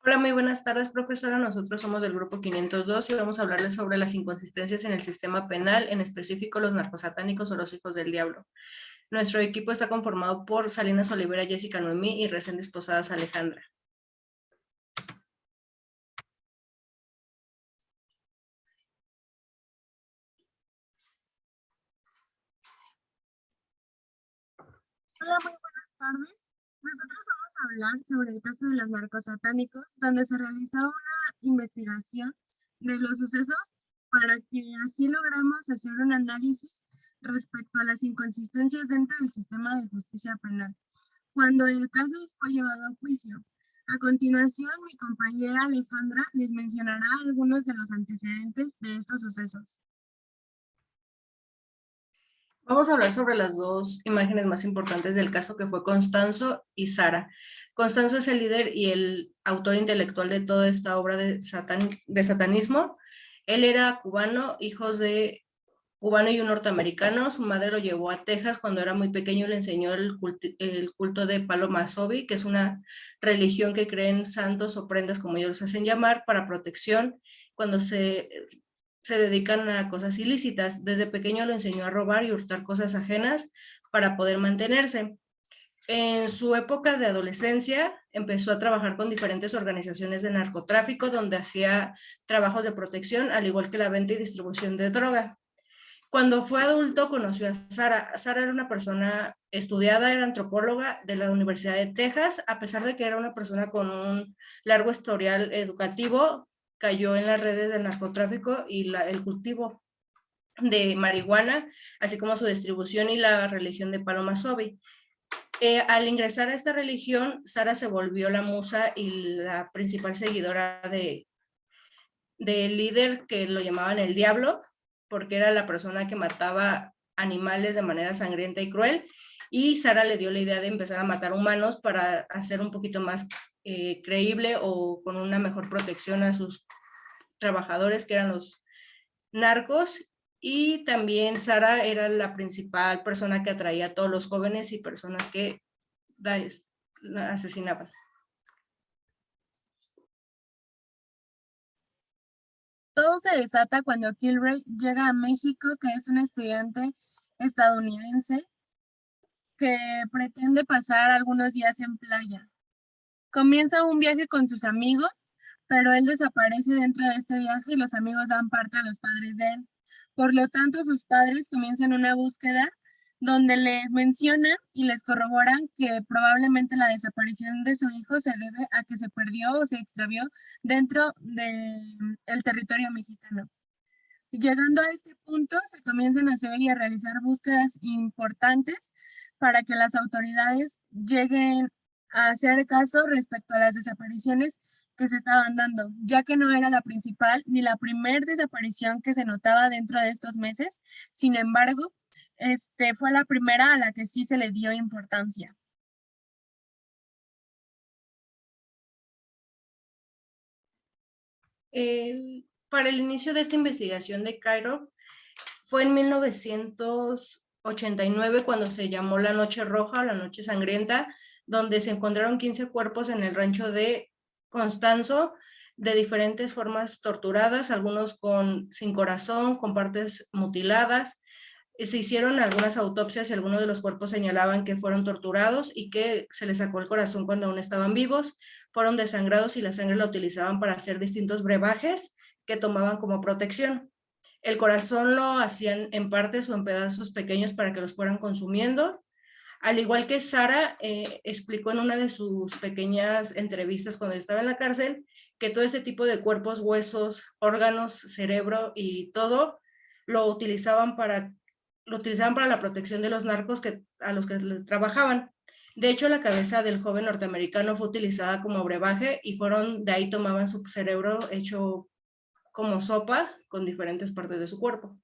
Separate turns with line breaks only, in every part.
Hola, muy buenas tardes, profesora. Nosotros somos del grupo 502 y vamos a hablarles sobre las inconsistencias en el sistema penal, en específico los narcosatánicos o los hijos del diablo. Nuestro equipo está conformado por Salinas Olivera, Jessica Noemí y Reséndiz Posadas Alejandra.
Hola, muy buenas tardes. Nosotros vamos a hablar sobre el caso de los narcosatánicos, donde se realizó una investigación de los sucesos para que así logramos hacer un análisis respecto a las inconsistencias dentro del sistema de justicia penal, cuando el caso fue llevado a juicio. A continuación, mi compañera Alejandra les mencionará algunos de los antecedentes de estos sucesos.
Vamos a hablar sobre las dos imágenes más importantes del caso, que fue Constanzo y Sara. Constanzo es el líder y el autor intelectual de toda esta obra de satanismo. Él era cubano, hijos de cubano y un norteamericano. Su madre lo llevó a Texas cuando era muy pequeño y le enseñó el culto de Palo Masovi, que es una religión que creen santos o prendas, como ellos los hacen llamar, para protección cuando se dedican a cosas ilícitas. Desde pequeño lo enseñó a robar y hurtar cosas ajenas para poder mantenerse. En su época de adolescencia empezó a trabajar con diferentes organizaciones de narcotráfico donde hacía trabajos de protección, al igual que la venta y distribución de droga. Cuando fue adulto conoció a Sara. Sara era una persona estudiada, era antropóloga de la Universidad de Texas. A pesar de que era una persona con un largo historial educativo, cayó en las redes del narcotráfico y el cultivo de marihuana, así como su distribución y la religión de Paloma Sobi. Al ingresar a esta religión, Sara se volvió la musa y la principal seguidora del líder que lo llamaban el diablo, porque era la persona que mataba animales de manera sangrienta y cruel, y Sara le dio la idea de empezar a matar humanos para hacer un poquito más creíble o con una mejor protección a sus trabajadores, que eran los narcos. Y también Sara era la principal persona que atraía a todos los jóvenes y personas que asesinaban.
Todo se desata cuando Kilray llega a México, que es un estudiante estadounidense que pretende pasar algunos días en playa. Comienza un viaje con sus amigos, pero él desaparece dentro de este viaje y los amigos dan parte a los padres de él. Por lo tanto, sus padres comienzan una búsqueda donde les mencionan y les corroboran que probablemente la desaparición de su hijo se debe a que se perdió o se extravió dentro del territorio mexicano. Llegando a este punto, se comienzan a hacer y a realizar búsquedas importantes para que las autoridades lleguen a hacer caso respecto a las desapariciones que se estaban dando, ya que no era la principal ni la primer desaparición que se notaba dentro de estos meses. Sin embargo, fue la primera a la que sí se le dio importancia.
Para el inicio de esta investigación de Cairo fue en 1989 cuando se llamó la Noche Roja o la Noche Sangrienta, donde se encontraron 15 cuerpos en el rancho de Constanzo, de diferentes formas torturadas, algunos sin corazón, con partes mutiladas. Se hicieron algunas autopsias y algunos de los cuerpos señalaban que fueron torturados y que se les sacó el corazón cuando aún estaban vivos, fueron desangrados y la sangre la utilizaban para hacer distintos brebajes que tomaban como protección. El corazón lo hacían en partes o en pedazos pequeños para que los fueran consumiendo. Al igual que Sara explicó en una de sus pequeñas entrevistas cuando estaba en la cárcel, que todo este tipo de cuerpos, huesos, órganos, cerebro y todo lo utilizaban para la protección de los narcos a los que trabajaban. De hecho, la cabeza del joven norteamericano fue utilizada como brebaje y de ahí tomaban su cerebro hecho como sopa con diferentes partes de su cuerpo.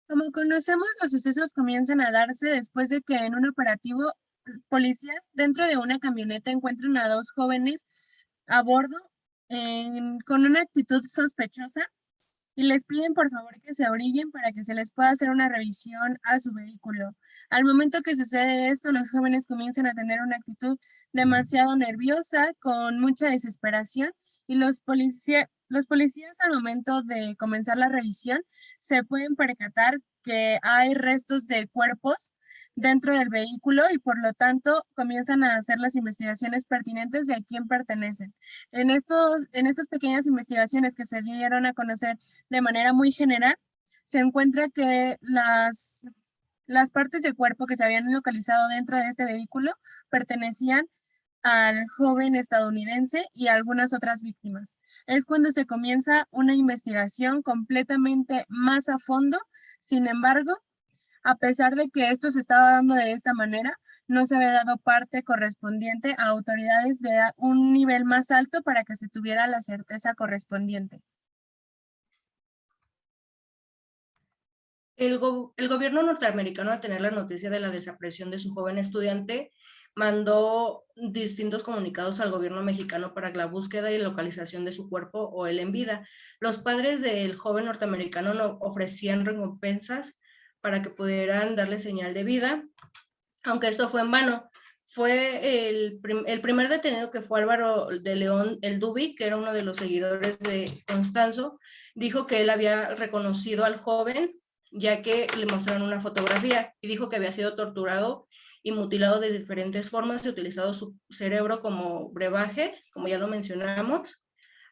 Como conocemos, los sucesos comienzan a darse después de que en un operativo, policías dentro de una camioneta encuentran a dos jóvenes a bordo con una actitud sospechosa y les piden por favor que se orillen para que se les pueda hacer una revisión a su vehículo. Al momento que sucede esto, los jóvenes comienzan a tener una actitud demasiado nerviosa, con mucha desesperación, y los policías al momento de comenzar la revisión se pueden percatar que hay restos de cuerpos dentro del vehículo y por lo tanto comienzan a hacer las investigaciones pertinentes de a quién pertenecen. En estas pequeñas investigaciones que se dieron a conocer de manera muy general, se encuentra que las partes de cuerpo que se habían localizado dentro de este vehículo pertenecían al joven estadounidense y a algunas otras víctimas. Es cuando se comienza una investigación completamente más a fondo. Sin embargo, a pesar de que esto se estaba dando de esta manera, no se había dado parte correspondiente a autoridades de un nivel más alto para que se tuviera la certeza correspondiente.
El gobierno norteamericano, al tener la noticia de la desaparición de su joven estudiante, mandó distintos comunicados al gobierno mexicano para la búsqueda y localización de su cuerpo o él en vida. Los padres del joven norteamericano no ofrecían recompensas para que pudieran darle señal de vida, aunque esto fue en vano. Fue el primer detenido, que fue Álvaro de León el Dubi, que era uno de los seguidores de Constanzo, dijo que él había reconocido al joven, ya que le mostraron una fotografía, y dijo que había sido torturado y mutilado de diferentes formas y utilizado su cerebro como brebaje, como ya lo mencionamos,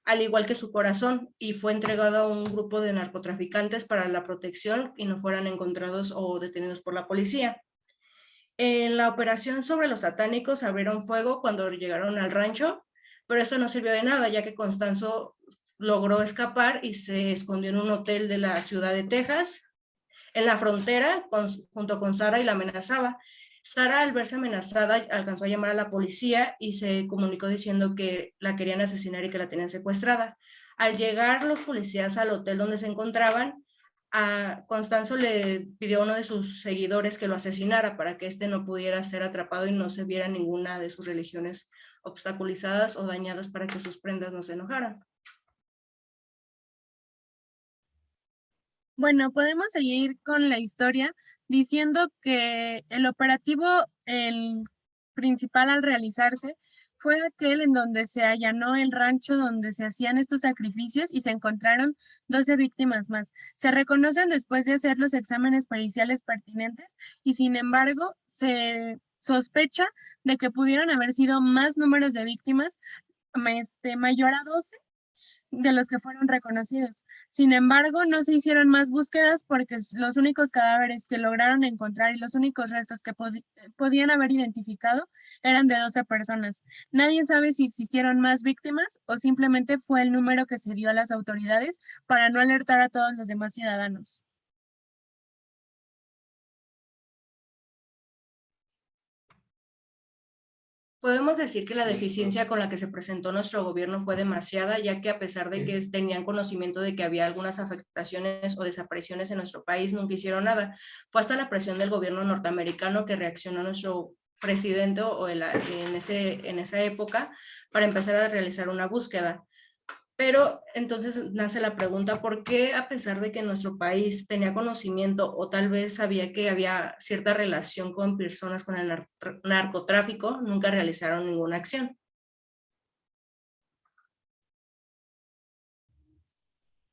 al igual que su corazón, y fue entregado a un grupo de narcotraficantes para la protección y no fueran encontrados o detenidos por la policía. En la operación sobre los satánicos abrieron fuego cuando llegaron al rancho, pero esto no sirvió de nada, ya que Constanzo logró escapar y se escondió en un hotel de la ciudad de Texas, en la frontera, junto con Sara, y la amenazaba. Sara, al verse amenazada, alcanzó a llamar a la policía y se comunicó diciendo que la querían asesinar y que la tenían secuestrada. Al llegar los policías al hotel donde se encontraban, a Constanzo le pidió a uno de sus seguidores que lo asesinara para que éste no pudiera ser atrapado y no se viera ninguna de sus religiones obstaculizadas o dañadas, para que sus prendas no se enojaran.
Bueno, podemos seguir con la historia diciendo que el operativo, el principal al realizarse, fue aquel en donde se allanó el rancho donde se hacían estos sacrificios y se encontraron 12 víctimas más. Se reconocen después de hacer los exámenes periciales pertinentes y sin embargo se sospecha de que pudieron haber sido más números de víctimas, mayor a 12 de los que fueron reconocidos. Sin embargo, no se hicieron más búsquedas porque los únicos cadáveres que lograron encontrar y los únicos restos que podían haber identificado eran de 12 personas. Nadie sabe si existieron más víctimas o simplemente fue el número que se dio a las autoridades para no alertar a todos los demás ciudadanos.
Podemos decir que la deficiencia con la que se presentó nuestro gobierno fue demasiada, ya que a pesar de que tenían conocimiento de que había algunas afectaciones o desapariciones en nuestro país, nunca hicieron nada. Fue hasta la presión del gobierno norteamericano que reaccionó nuestro presidente en esa época para empezar a realizar una búsqueda. Pero entonces nace la pregunta, ¿por qué, a pesar de que nuestro país tenía conocimiento o tal vez sabía que había cierta relación con personas con el narcotráfico, nunca realizaron ninguna acción?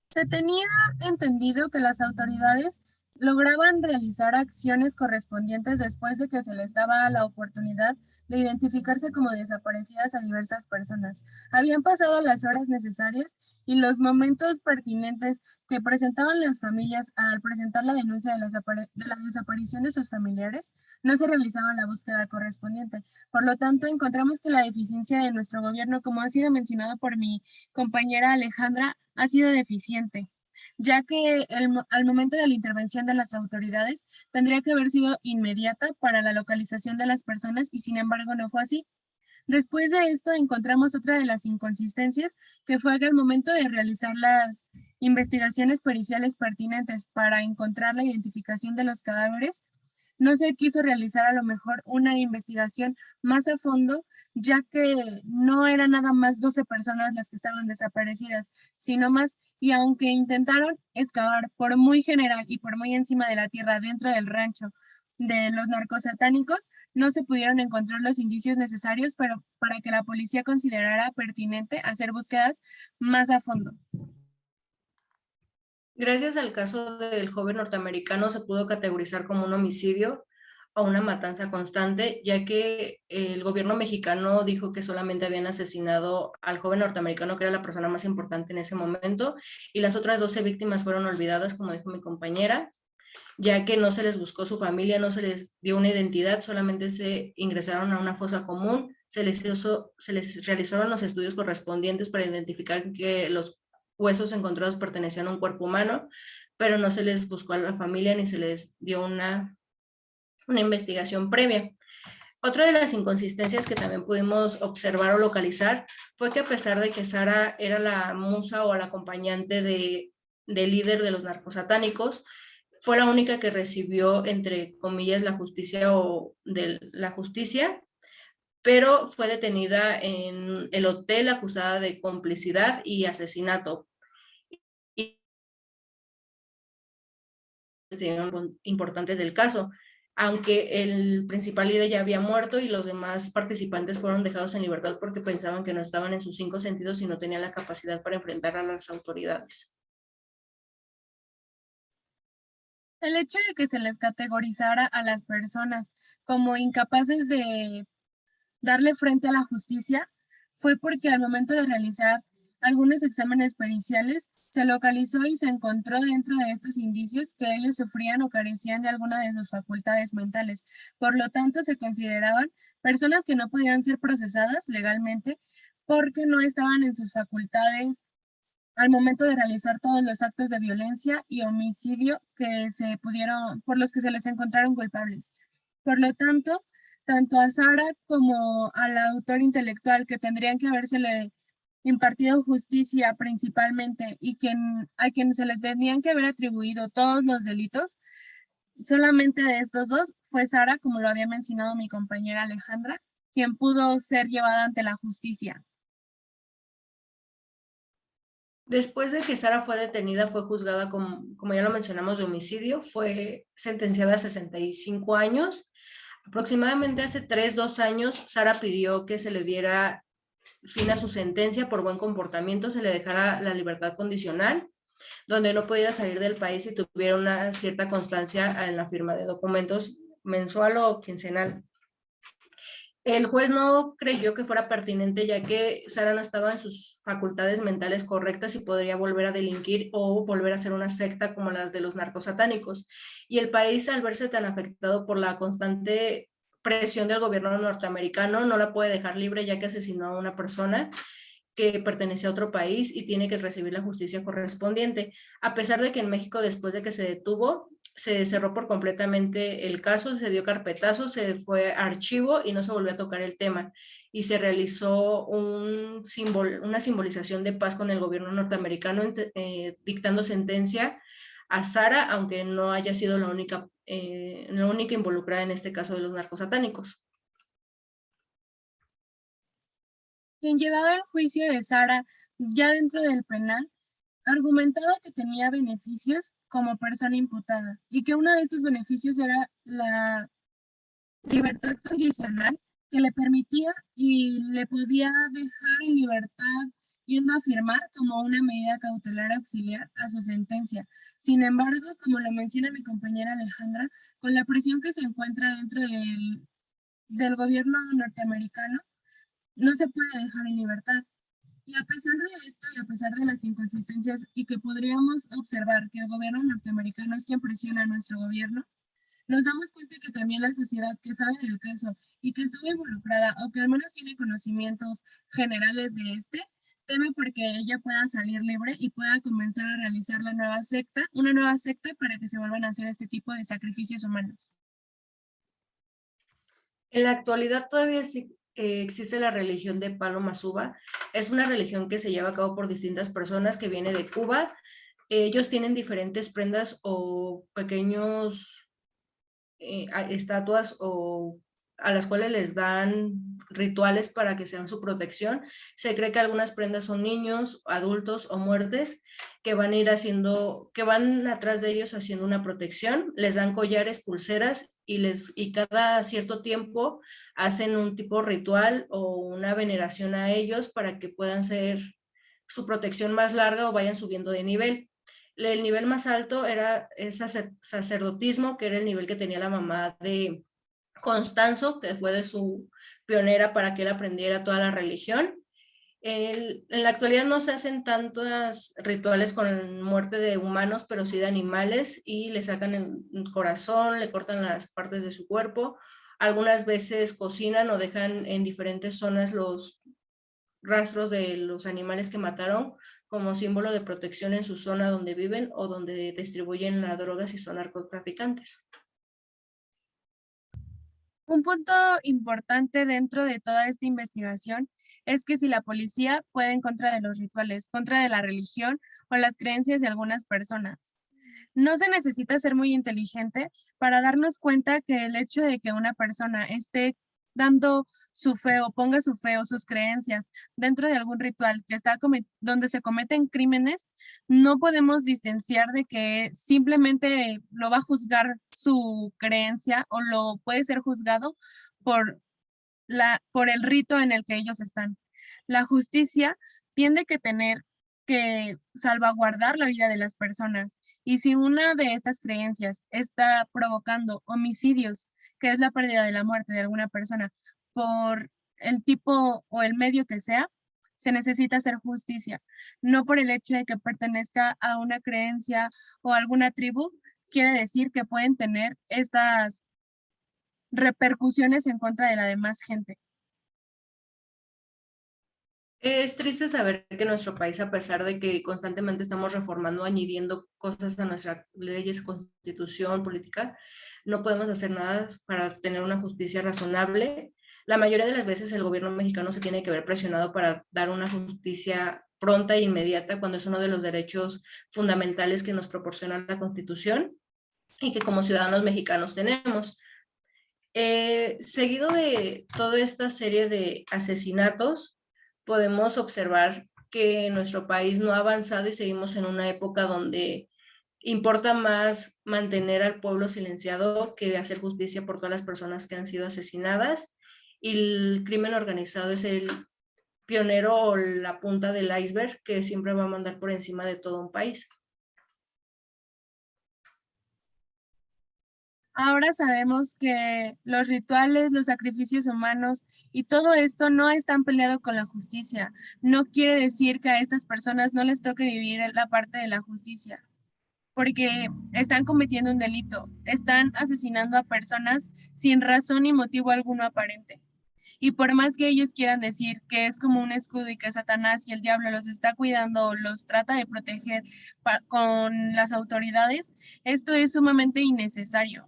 Se tenía entendido que las autoridades lograban realizar acciones correspondientes después de que se les daba la oportunidad de identificarse como desaparecidas a diversas personas. Habían pasado las horas necesarias y los momentos pertinentes que presentaban las familias al presentar la denuncia de la desaparición de sus familiares, no se realizaba la búsqueda correspondiente. Por lo tanto, encontramos que la deficiencia de nuestro gobierno, como ha sido mencionado por mi compañera Alejandra, ha sido deficiente, ya que al momento de la intervención de las autoridades tendría que haber sido inmediata para la localización de las personas y sin embargo no fue así. Después de esto encontramos otra de las inconsistencias, que fue que al momento de realizar las investigaciones periciales pertinentes para encontrar la identificación de los cadáveres, no se quiso realizar a lo mejor una investigación más a fondo, ya que no eran nada más 12 personas las que estaban desaparecidas, sino más, y aunque intentaron excavar por muy general y por muy encima de la tierra dentro del rancho de los narcosatánicos, no se pudieron encontrar los indicios necesarios para que la policía considerara pertinente hacer búsquedas más a fondo.
Gracias al caso del joven norteamericano se pudo categorizar como un homicidio o una matanza constante, ya que el gobierno mexicano dijo que solamente habían asesinado al joven norteamericano, que era la persona más importante en ese momento, y las otras 12 víctimas fueron olvidadas, como dijo mi compañera, ya que no se les buscó su familia, no se les dio una identidad, solamente se ingresaron a una fosa común, se les realizaron los estudios correspondientes para identificar que los huesos encontrados pertenecían a un cuerpo humano, pero no se les buscó a la familia ni se les dio una investigación previa. Otra de las inconsistencias que también pudimos observar o localizar fue que a pesar de que Sara era la musa o la acompañante del líder de los narcosatánicos, fue la única que recibió, entre comillas, la justicia o de la justicia, pero fue detenida en el hotel acusada de complicidad y asesinato. Y importantes del caso, aunque el principal líder ya había muerto y los demás participantes fueron dejados en libertad porque pensaban que no estaban en sus 5 sentidos y no tenían la capacidad para enfrentar a las autoridades.
El hecho de que se les categorizara a las personas como incapaces de darle frente a la justicia fue porque al momento de realizar algunos exámenes periciales se localizó y se encontró dentro de estos indicios que ellos sufrían o carecían de alguna de sus facultades mentales. Por lo tanto, se consideraban personas que no podían ser procesadas legalmente porque no estaban en sus facultades al momento de realizar todos los actos de violencia y homicidio por los que se les encontraron culpables. Por lo tanto, tanto a Sara como al autor intelectual que tendrían que habérsele impartido justicia principalmente y a quien se le tendrían que haber atribuido todos los delitos, solamente de estos dos fue Sara, como lo había mencionado mi compañera Alejandra, quien pudo ser llevada ante la justicia.
Después de que Sara fue detenida, fue juzgada como ya lo mencionamos, de homicidio, fue sentenciada a 65 años. Aproximadamente hace 2 años, Sara pidió que se le diera fin a su sentencia por buen comportamiento, se le dejara la libertad condicional, donde no pudiera salir del país y tuviera una cierta constancia en la firma de documentos mensual o quincenal. El juez no creyó que fuera pertinente, ya que Sara no estaba en sus facultades mentales correctas y podría volver a delinquir o volver a ser una secta como la de los narcosatánicos. Y el país, al verse tan afectado por la constante presión del gobierno norteamericano, no la puede dejar libre, ya que asesinó a una persona que pertenece a otro país y tiene que recibir la justicia correspondiente. A pesar de que en México, después de que se detuvo, se cerró por completamente el caso, se dio carpetazo, se fue a archivo y no se volvió a tocar el tema. Y se realizó una simbolización de paz con el gobierno norteamericano, dictando sentencia a Sara, aunque no haya sido la única involucrada en este caso de los narcosatánicos.
Quien llevaba el juicio de Sara ya dentro del penal argumentaba que tenía beneficios como persona imputada y que uno de estos beneficios era la libertad condicional que le permitía y le podía dejar en libertad yendo a firmar como una medida cautelar auxiliar a su sentencia. Sin embargo, como lo menciona mi compañera Alejandra, con la presión que se encuentra dentro del gobierno norteamericano, no se puede dejar en libertad. Y a pesar de esto y a pesar de las inconsistencias y que podríamos observar que el gobierno norteamericano es quien presiona a nuestro gobierno, nos damos cuenta que también la sociedad que sabe del caso y que estuvo involucrada o que al menos tiene conocimientos generales de teme porque ella pueda salir libre y pueda comenzar a realizar una nueva secta para que se vuelvan a hacer este tipo de sacrificios humanos.
En la actualidad todavía sí, existe la religión de Palo Masuba. Es una religión que se lleva a cabo por distintas personas que viene de Cuba. Ellos tienen diferentes prendas o pequeños estatuas o a las cuales les dan rituales para que sean su protección. Se cree que algunas prendas son niños, adultos o muertes que van a ir haciendo, que van atrás de ellos haciendo una protección, les dan collares, pulseras y cada cierto tiempo hacen un tipo ritual o una veneración a ellos para que puedan ser su protección más larga o vayan subiendo de nivel. El nivel más alto era el sacerdotismo, que era el nivel que tenía la mamá de Constanzo, que fue de su pionera para que él aprendiera toda la religión. En la actualidad no se hacen tantos rituales con muerte de humanos, pero sí de animales, y le sacan el corazón, le cortan las partes de su cuerpo. Algunas veces cocinan o dejan en diferentes zonas los rastros de los animales que mataron como símbolo de protección en su zona donde viven o donde distribuyen las drogas y son narcotraficantes.
Un punto importante dentro de toda esta investigación es que si la policía puede en contra de los rituales, contra de la religión o las creencias de algunas personas, no se necesita ser muy inteligente para darnos cuenta que el hecho de que una persona esté dando su fe o ponga su fe o sus creencias dentro de algún ritual que está donde se cometen crímenes, no podemos distanciar de que simplemente lo va a juzgar su creencia o lo puede ser juzgado por por el rito en el que ellos están. La justicia tiende que tener que salvaguardar la vida de las personas. Y si una de estas creencias está provocando homicidios, que es la pérdida de la muerte de alguna persona por el tipo o el medio que sea, se necesita hacer justicia, no por el hecho de que pertenezca a una creencia o alguna tribu, quiere decir que pueden tener estas repercusiones en contra de la demás gente.
Es triste saber que nuestro país, a pesar de que constantemente estamos reformando, añadiendo cosas a nuestras leyes, constitución, política, no podemos hacer nada para tener una justicia razonable. La mayoría de las veces el gobierno mexicano se tiene que ver presionado para dar una justicia pronta e inmediata cuando es uno de los derechos fundamentales que nos proporciona la Constitución y que como ciudadanos mexicanos tenemos. Seguido de toda esta serie de asesinatos, podemos observar que nuestro país no ha avanzado y seguimos en una época donde importa más mantener al pueblo silenciado que hacer justicia por todas las personas que han sido asesinadas. Y el crimen organizado es el pionero o la punta del iceberg que siempre va a mandar por encima de todo un país.
Ahora sabemos que los rituales, los sacrificios humanos y todo esto no están peleado con la justicia. No quiere decir que a estas personas no les toque vivir la parte de la justicia, porque están cometiendo un delito, están asesinando a personas sin razón ni motivo alguno aparente. Y por más que ellos quieran decir que es como un escudo y que Satanás y el diablo los está cuidando o los trata de proteger con las autoridades, esto es sumamente innecesario.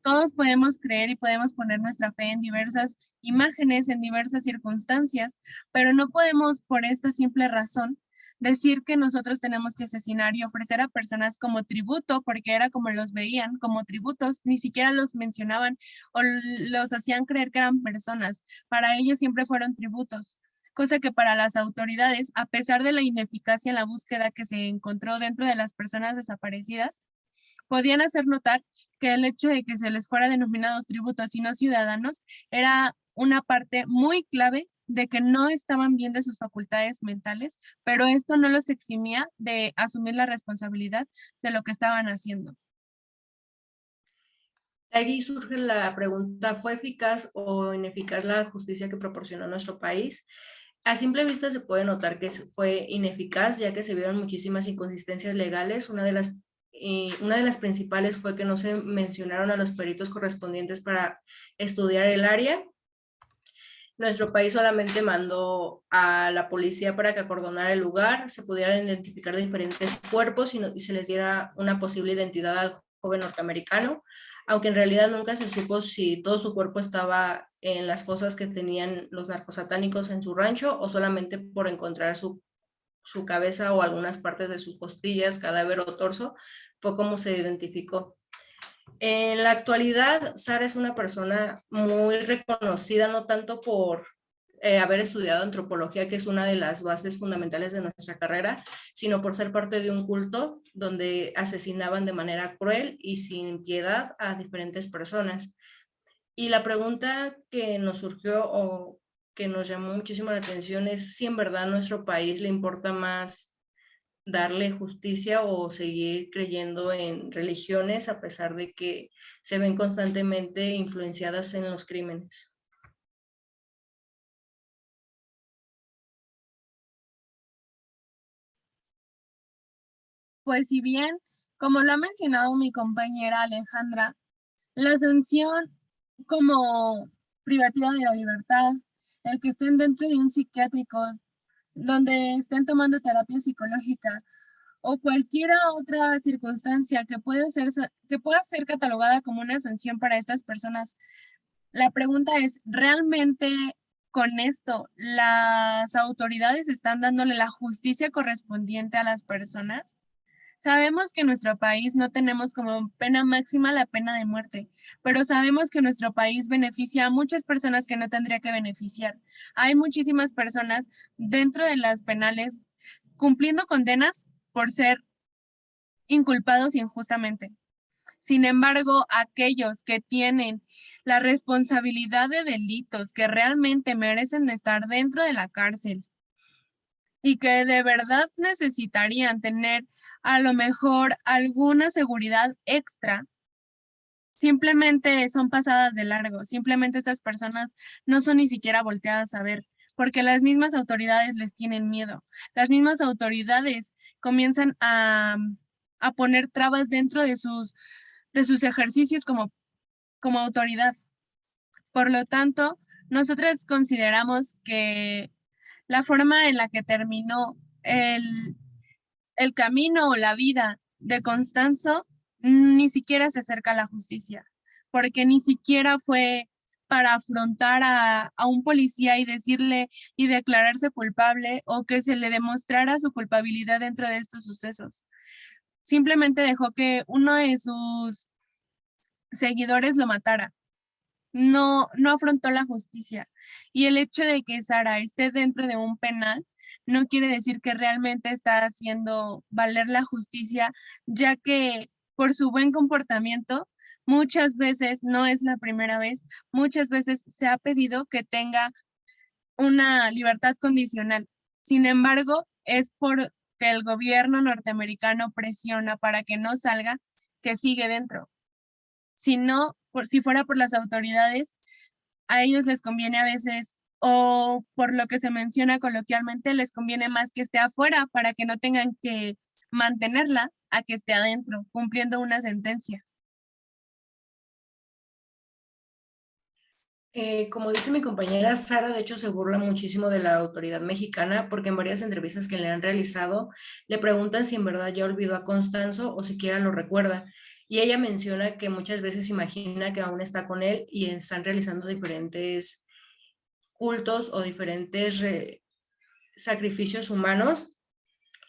Todos podemos creer y podemos poner nuestra fe en diversas imágenes, en diversas circunstancias, pero no podemos por esta simple razón decir que nosotros tenemos que asesinar y ofrecer a personas como tributo, porque era como los veían, como tributos, ni siquiera los mencionaban o los hacían creer que eran personas. Para ellos siempre fueron tributos, cosa que para las autoridades, a pesar de la ineficacia en la búsqueda que se encontró dentro de las personas desaparecidas, podían hacer notar que el hecho de que se les fuera denominados tributos y no ciudadanos era una parte muy clave de que no estaban bien de sus facultades mentales, pero esto no los eximía de asumir la responsabilidad de lo que estaban haciendo.
Aquí surge la pregunta, ¿fue eficaz o ineficaz la justicia que proporcionó nuestro país? A simple vista se puede notar que fue ineficaz, ya que se vieron muchísimas inconsistencias legales. Una de las principales fue que no se mencionaron a los peritos correspondientes para estudiar el área. Nuestro país solamente mandó a la policía para que acordonara el lugar, se pudieran identificar diferentes cuerpos y se les diera una posible identidad al joven norteamericano, aunque en realidad nunca se supo si todo su cuerpo estaba en las fosas que tenían los narcosatánicos en su rancho o solamente por encontrar su cabeza o algunas partes de sus costillas, cadáver o torso, fue como se identificó. En la actualidad, Sara es una persona muy reconocida, no tanto por haber estudiado antropología, que es una de las bases fundamentales de nuestra carrera, sino por ser parte de un culto donde asesinaban de manera cruel y sin piedad a diferentes personas. Y la pregunta que nos surgió o que nos llamó muchísimo la atención es si en verdad a nuestro país le importa más darle justicia o seguir creyendo en religiones a pesar de que se ven constantemente influenciadas en los crímenes.
Pues si bien, como lo ha mencionado mi compañera Alejandra, la sanción como privativa de la libertad, el que estén dentro de un psiquiátrico donde estén tomando terapia psicológica o cualquier otra circunstancia que pueda ser catalogada como una sanción para estas personas. La pregunta es, ¿realmente con esto las autoridades están dándole la justicia correspondiente a las personas? Sabemos que en nuestro país no tenemos como pena máxima la pena de muerte, pero sabemos que nuestro país beneficia a muchas personas que no tendría que beneficiar. Hay muchísimas personas dentro de las penales cumpliendo condenas por ser inculpados injustamente. Sin embargo, aquellos que tienen la responsabilidad de delitos que realmente merecen estar dentro de la cárcel y que de verdad necesitarían tener a lo mejor alguna seguridad extra, simplemente son pasadas de largo, simplemente estas personas no son ni siquiera volteadas a ver, porque las mismas autoridades les tienen miedo. Las mismas autoridades comienzan a poner trabas dentro de sus ejercicios como autoridad. Por lo tanto, nosotros consideramos que la forma en la que terminó el camino o la vida de Constanzo ni siquiera se acerca a la justicia, porque ni siquiera fue para afrontar a un policía y decirle y declararse culpable o que se le demostrara su culpabilidad dentro de estos sucesos. Simplemente dejó que uno de sus seguidores lo matara. No afrontó la justicia. Y el hecho de que Sara esté dentro de un penal no quiere decir que realmente está haciendo valer la justicia, ya que por su buen comportamiento, muchas veces, no es la primera vez, muchas veces se ha pedido que tenga una libertad condicional. Sin embargo, es porque el gobierno norteamericano presiona para que no salga, que sigue dentro. Si no, si fuera por las autoridades, a ellos les conviene a veces, o por lo que se menciona coloquialmente, les conviene más que esté afuera para que no tengan que mantenerla a que esté adentro, cumpliendo una sentencia.
Como dice mi compañera Sara, de hecho se burla muchísimo de la autoridad mexicana porque en varias entrevistas que le han realizado le preguntan si en verdad ya olvidó a Constanzo o siquiera lo recuerda. Y ella menciona que muchas veces imagina que aún está con él y están realizando diferentes cultos o diferentes sacrificios humanos.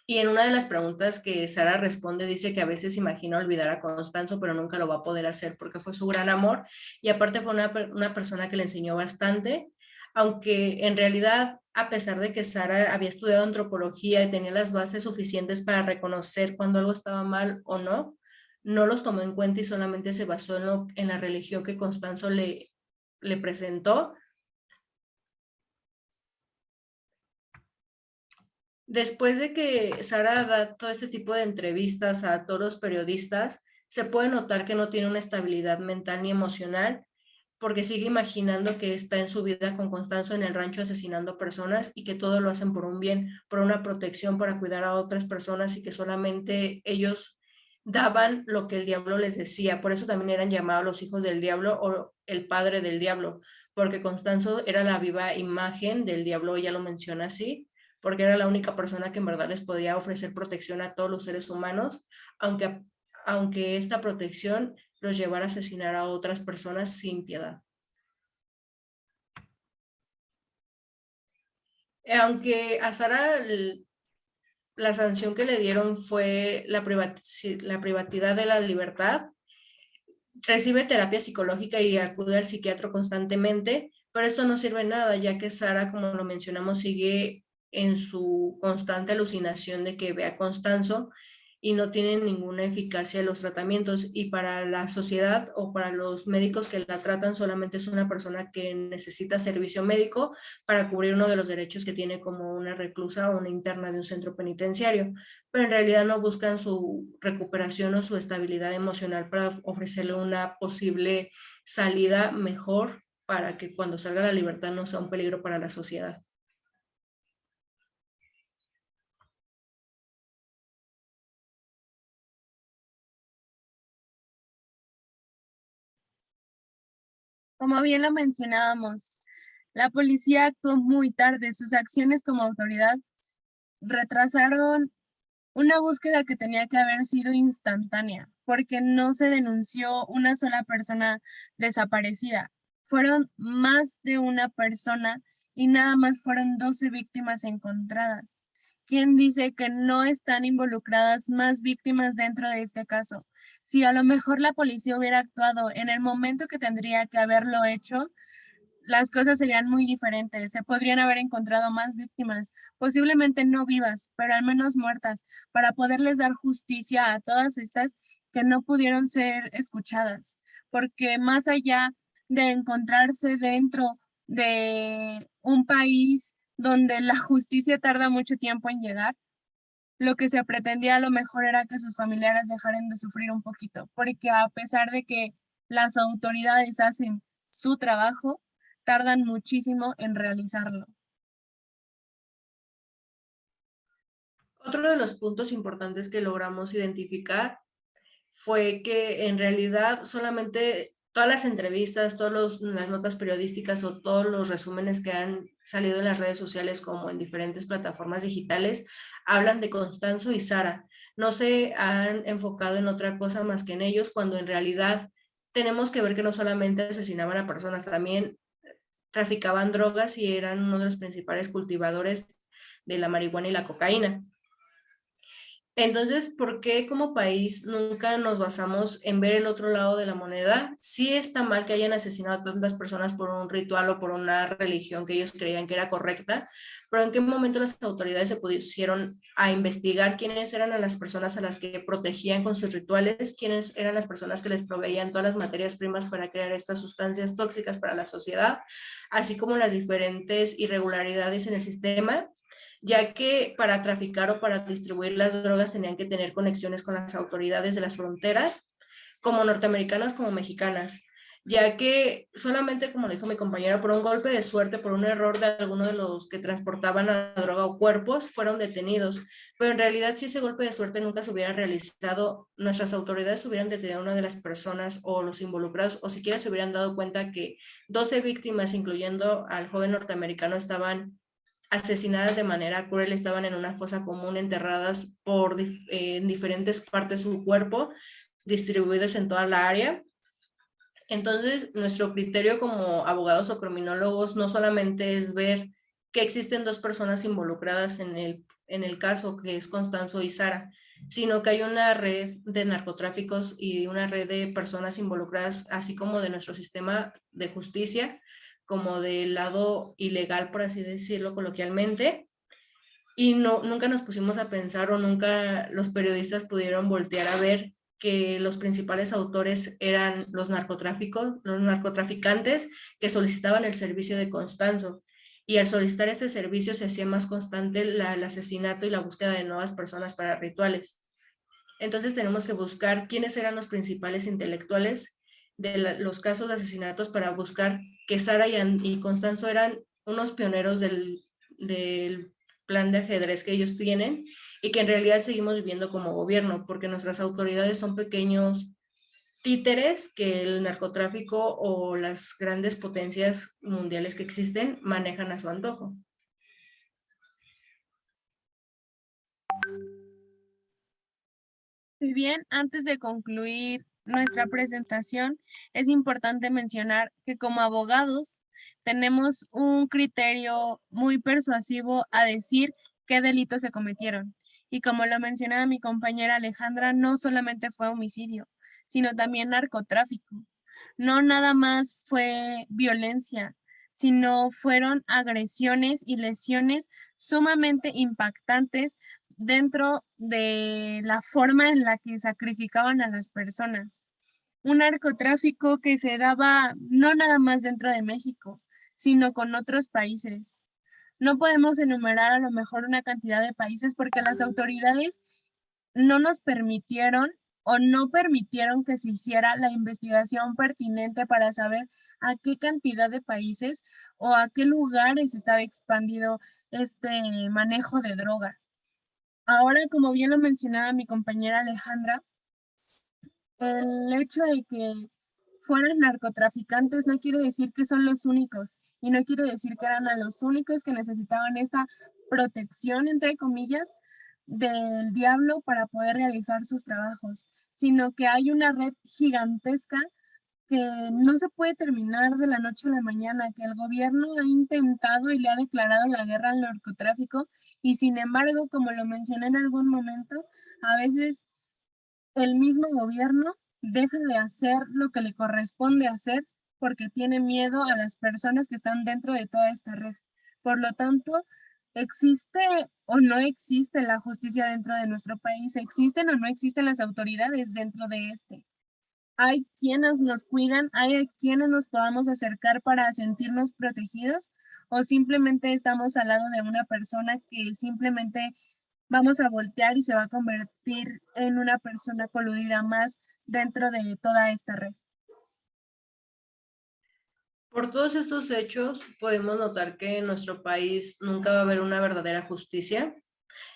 Y en una de las preguntas que Sara responde, dice que a veces imagina olvidar a Constanzo, pero nunca lo va a poder hacer porque fue su gran amor y aparte fue una persona que le enseñó bastante, aunque en realidad, a pesar de que Sara había estudiado antropología y tenía las bases suficientes para reconocer cuando algo estaba mal o no, no los tomó en cuenta y solamente se basó en la religión que Constanzo le presentó. Después de que Sara da todo este tipo de entrevistas a todos los periodistas, se puede notar que no tiene una estabilidad mental ni emocional, porque sigue imaginando que está en su vida con Constanzo en el rancho asesinando personas y que todo lo hacen por un bien, por una protección, para cuidar a otras personas y que solamente ellos daban lo que el diablo les decía. Por eso también eran llamados los hijos del diablo o el padre del diablo, porque Constanzo era la viva imagen del diablo, ella lo menciona así, porque era la única persona que en verdad les podía ofrecer protección a todos los seres humanos, aunque esta protección los llevara a asesinar a otras personas sin piedad. Aunque a Sara la sanción que le dieron fue la privacidad de la libertad, recibe terapia psicológica y acude al psiquiatra constantemente, pero esto no sirve de nada, ya que Sara, como lo mencionamos, sigue en su constante alucinación de que ve a Constanzo y no tienen ninguna eficacia los tratamientos. Y para la sociedad o para los médicos que la tratan, solamente es una persona que necesita servicio médico para cubrir uno de los derechos que tiene como una reclusa o una interna de un centro penitenciario, pero en realidad no buscan su recuperación o su estabilidad emocional para ofrecerle una posible salida mejor para que cuando salga a la libertad no sea un peligro para la sociedad.
Como bien lo mencionábamos, la policía actuó muy tarde. Sus acciones como autoridad retrasaron una búsqueda que tenía que haber sido instantánea, porque no se denunció una sola persona desaparecida. Fueron más de una persona y nada más fueron 12 víctimas encontradas. ¿Quién dice que no están involucradas más víctimas dentro de este caso? Si a lo mejor la policía hubiera actuado en el momento que tendría que haberlo hecho, las cosas serían muy diferentes. Se podrían haber encontrado más víctimas, posiblemente no vivas, pero al menos muertas, para poderles dar justicia a todas estas que no pudieron ser escuchadas. Porque más allá de encontrarse dentro de un país donde la justicia tarda mucho tiempo en llegar, lo que se pretendía a lo mejor era que sus familiares dejaran de sufrir un poquito, porque a pesar de que las autoridades hacen su trabajo, tardan muchísimo en realizarlo.
Otro de los puntos importantes que logramos identificar fue que en realidad solamente todas las entrevistas, todas las notas periodísticas o todos los resúmenes que han salido en las redes sociales como en diferentes plataformas digitales hablan de Constanzo y Sara. No se han enfocado en otra cosa más que en ellos, cuando en realidad tenemos que ver que no solamente asesinaban a personas, también traficaban drogas y eran uno de los principales cultivadores de la marihuana y la cocaína. Entonces, ¿por qué como país nunca nos basamos en ver el otro lado de la moneda? Sí está mal que hayan asesinado a tantas personas por un ritual o por una religión que ellos creían que era correcta, pero ¿en qué momento las autoridades se pusieron a investigar quiénes eran las personas a las que protegían con sus rituales, quiénes eran las personas que les proveían todas las materias primas para crear estas sustancias tóxicas para la sociedad, así como las diferentes irregularidades en el sistema? Ya que para traficar o para distribuir las drogas tenían que tener conexiones con las autoridades de las fronteras, como norteamericanas como mexicanas, ya que solamente, como le dijo mi compañera, por un golpe de suerte, por un error de alguno de los que transportaban la droga o cuerpos, fueron detenidos. Pero en realidad, si ese golpe de suerte nunca se hubiera realizado, nuestras autoridades hubieran detenido a una de las personas o los involucrados, o siquiera se hubieran dado cuenta que 12 víctimas, incluyendo al joven norteamericano, estaban asesinadas de manera cruel, estaban en una fosa común, enterradas en diferentes partes de su cuerpo, distribuidos en toda la área. Entonces, nuestro criterio como abogados o criminólogos no solamente es ver que existen dos personas involucradas en el caso, que es Constanzo y Sara, sino que hay una red de narcotráficos y una red de personas involucradas, así como de nuestro sistema de justicia, como del lado ilegal, por así decirlo coloquialmente, y no, nunca nos pusimos a pensar o nunca los periodistas pudieron voltear a ver que los principales autores eran los narcotraficantes que solicitaban el servicio de Constanzo. Y al solicitar este servicio se hacía más constante el asesinato y la búsqueda de nuevas personas para rituales. Entonces tenemos que buscar quiénes eran los principales intelectuales de los casos de asesinatos para buscar que Sara y Constanzo eran unos pioneros del plan de ajedrez que ellos tienen y que en realidad seguimos viviendo como gobierno, porque nuestras autoridades son pequeños títeres que el narcotráfico o las grandes potencias mundiales que existen manejan a su antojo.
Muy bien, antes de concluir nuestra presentación, es importante mencionar que como abogados tenemos un criterio muy persuasivo a decir qué delitos se cometieron. Y como lo mencionaba mi compañera Alejandra, no solamente fue homicidio, sino también narcotráfico. No nada más fue violencia, sino fueron agresiones y lesiones sumamente impactantes dentro de la forma en la que sacrificaban a las personas. Un narcotráfico que se daba no nada más dentro de México, sino con otros países. No podemos enumerar a lo mejor una cantidad de países porque las autoridades no nos permitieron o no permitieron que se hiciera la investigación pertinente para saber a qué cantidad de países o a qué lugares estaba expandido este manejo de droga. Ahora, como bien lo mencionaba mi compañera Alejandra, el hecho de que fueran narcotraficantes no quiere decir que son los únicos y no quiere decir que eran a los únicos que necesitaban esta protección, entre comillas, del diablo para poder realizar sus trabajos, sino que hay una red gigantesca que no se puede terminar de la noche a la mañana, que el gobierno ha intentado y le ha declarado la guerra al narcotráfico y sin embargo, como lo mencioné en algún momento, a veces el mismo gobierno deja de hacer lo que le corresponde hacer porque tiene miedo a las personas que están dentro de toda esta red. Por lo tanto, ¿existe o no existe la justicia dentro de nuestro país? ¿Existen o no existen las autoridades dentro de este? ¿Hay quienes nos cuidan? ¿Hay quienes nos podamos acercar para sentirnos protegidos? ¿O simplemente estamos al lado de una persona que simplemente vamos a voltear y se va a convertir en una persona coludida más dentro de toda esta red?
Por todos estos hechos, podemos notar que en nuestro país nunca va a haber una verdadera justicia,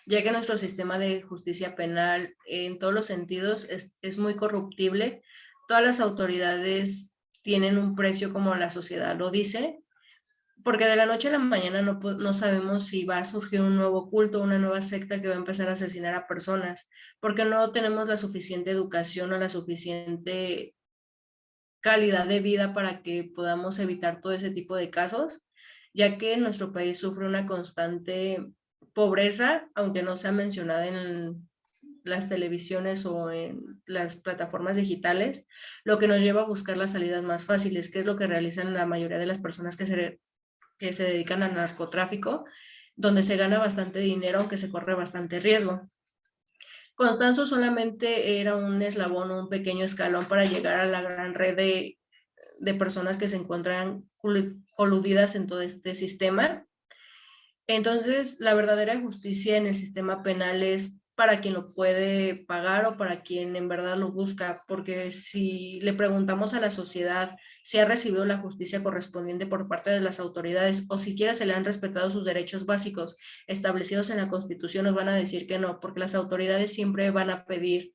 ya que nuestro sistema de justicia penal en todos los sentidos es muy corruptible. Todas las autoridades tienen un precio como la sociedad lo dice, porque de la noche a la mañana no sabemos si va a surgir un nuevo culto, una nueva secta que va a empezar a asesinar a personas, porque no tenemos la suficiente educación o la suficiente calidad de vida para que podamos evitar todo ese tipo de casos, ya que nuestro país sufre una constante pobreza, aunque no sea mencionada en las televisiones o en las plataformas digitales, lo que nos lleva a buscar las salidas más fáciles, que es lo que realizan la mayoría de las personas que se dedican al narcotráfico, donde se gana bastante dinero, aunque se corre bastante riesgo. Constanzo solamente era un eslabón, un pequeño escalón para llegar a la gran red de personas que se encuentran coludidas en todo este sistema. Entonces, la verdadera justicia en el sistema penal es para quien lo puede pagar o para quien en verdad lo busca, porque si le preguntamos a la sociedad si ha recibido la justicia correspondiente por parte de las autoridades o siquiera se le han respetado sus derechos básicos establecidos en la Constitución, nos van a decir que no, porque las autoridades siempre van a pedir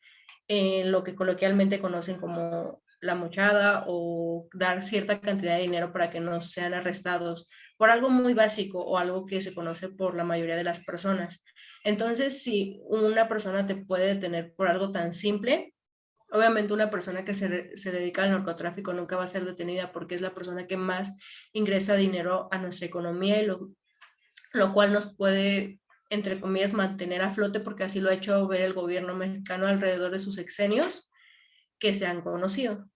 lo que coloquialmente conocen como la mochada o dar cierta cantidad de dinero para que no sean arrestados por algo muy básico o algo que se conoce por la mayoría de las personas. Entonces, si una persona te puede detener por algo tan simple, obviamente una persona que se dedica al narcotráfico nunca va a ser detenida porque es la persona que más ingresa dinero a nuestra economía y lo cual nos puede, entre comillas, mantener a flote porque así lo ha hecho ver el gobierno mexicano alrededor de sus sexenios que se han conocido.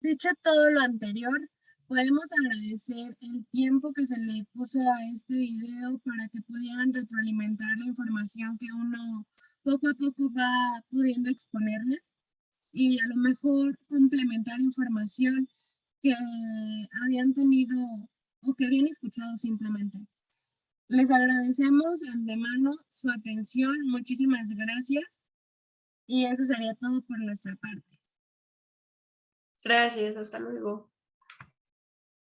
Dicho todo lo anterior, podemos agradecer el tiempo que se le puso a este video para que pudieran retroalimentar la información que uno poco a poco va pudiendo exponerles y a lo mejor complementar información que habían tenido o que habían escuchado simplemente. Les agradecemos de antemano su atención, muchísimas gracias y eso sería todo por nuestra parte.
Gracias, hasta luego.